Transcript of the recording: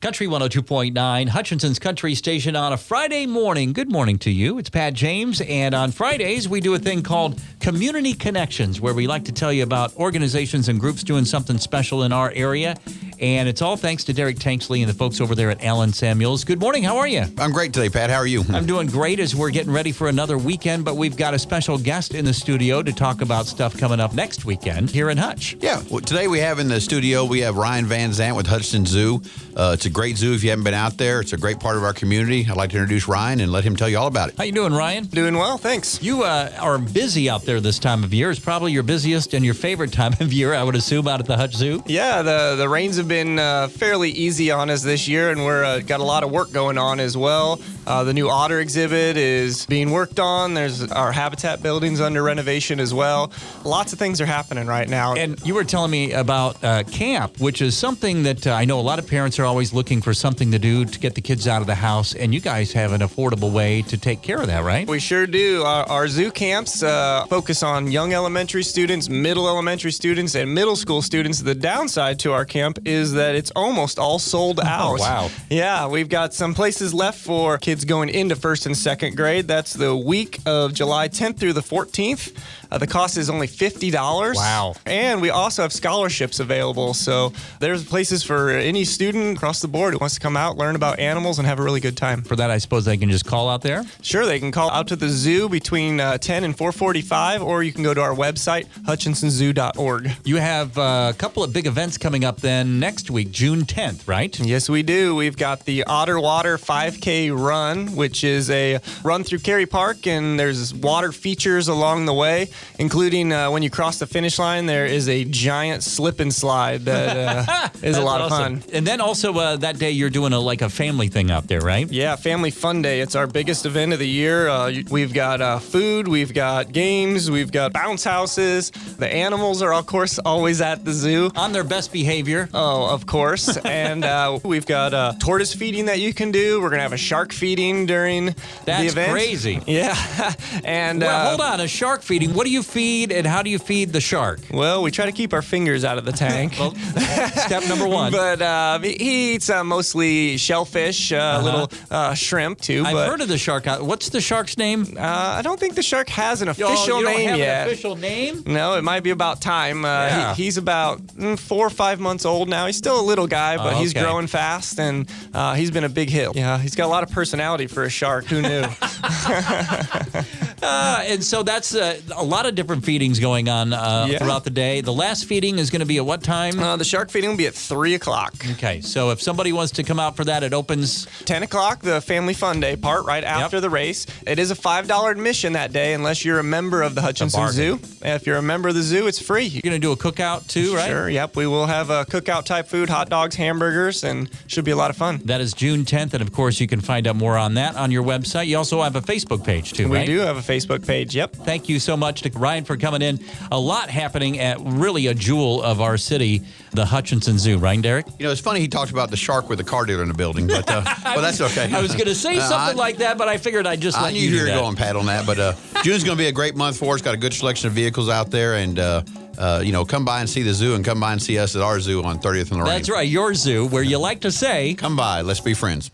Country 102.9, Hutchinson's Country Station on a Friday morning. Good morning to you. It's Pat James, and on Fridays, we do a thing called Community Connections, where we like to tell you about organizations and groups doing something special in our area. And it's all thanks to Derek Tanksley and the folks over there at Allen Samuels. Good morning. How are you? I'm great today, Pat. How are you? I'm doing great as we're getting ready for another weekend, but we've got a special guest in the studio to talk about stuff coming up next weekend here in Hutch. Yeah. Well, today we have in the studio, we have Ryan Van Zandt with Hutchinson Zoo. It's a great zoo if you haven't been out there. It's a great part of our community. I'd like to introduce Ryan and let him tell you all about it. How you doing, Ryan? Doing well, thanks. You are busy out there this time of year. It's probably your busiest and your favorite time of year, I would assume, out at the Hutch Zoo. Yeah, the rains have been fairly easy on us this year, and we're got a lot of work going on as well. The new otter exhibit is being worked on. There's our habitat buildings under renovation as well. Lots of things are happening right now. And you were telling me about camp, which is something that I know a lot of parents are always looking for something to do to get the kids out of the house, and you guys have an affordable way to take care of that, right? We sure do. Our zoo camps focus on young elementary students, middle elementary students, and middle school students. The downside to our camp is that it's almost all sold out. Oh, wow. Yeah, we've got some places left for kids going into first and second grade. That's the week of July 10th through the 14th. The cost is only $50. Wow. And we also have scholarships available. So there's places for any student across the board who wants to come out, learn about animals, and have a really good time. For that, I suppose they can just call out there? Sure, they can call out to the zoo between 10 and 4:45, or you can go to our website, hutchinsonzoo.org. You have a couple of big events coming up then next week, June 10th, right? Yes, we do. We've got the Otter Water 5K Run, which is a run through Cary Park, and there's water features along the way, including when you cross the finish line, there is a giant slip and slide that is a lot of fun. And then also that day you're doing a family thing out there, right? Yeah, Family Fun Day. It's our biggest event of the year. We've got food, we've got games, we've got bounce houses. The animals are, of course, always at the zoo. On their best behavior. Oh, of course. And we've got tortoise feeding that you can do. We're going to have a shark feeding during the event. That's crazy. Yeah. And well, hold on. A shark feeding. What do you feed and how do you feed the shark? Well, we try to keep our fingers out of the tank. Well, step number one. But he eats mostly shellfish, little shrimp too. I've heard of the shark. What's the shark's name? I don't think the shark has an official you don't name have yet. An official name? No, it might be about time. Yeah. He's about 4 or 5 months old now. He's still a little guy, but he's growing fast, and he's been a big hit. Yeah, he's got a lot of personality for a shark. Who knew? And so that's a lot of different feedings going on throughout the day. The last feeding is going to be at what time? The shark feeding will be at 3 o'clock. Okay, so if somebody wants to come out for that, it opens 10 o'clock, the Family Fun Day part, right after the race. It is a $5 admission that day unless you're a member of the Hutchinson Zoo. If you're a member of the zoo, it's free. You're going to do a cookout too, right? Sure, yep. We will have a cookout type food, hot dogs, hamburgers, and should be a lot of fun. That is June 10th, and of course you can find out more on that on your website. You also have a Facebook page too, right? We do have a Facebook page, yep. Thank you so much to Ryan for coming in. A lot happening at really a jewel of our city, the Hutchinson Zoo, right, Derek? You know, it's funny he talked about the shark with the car dealer in the building, but well, that's okay. I was going to say something like that, but I figured I'd just let you do that. I knew you were going, Pat, on that, but June's going to be a great month for us. Got a good selection of vehicles out there, and come by and see the zoo and come by and see us at our zoo on 30th and Lorraine. That's right, your zoo, where you like to say, come by, let's be friends.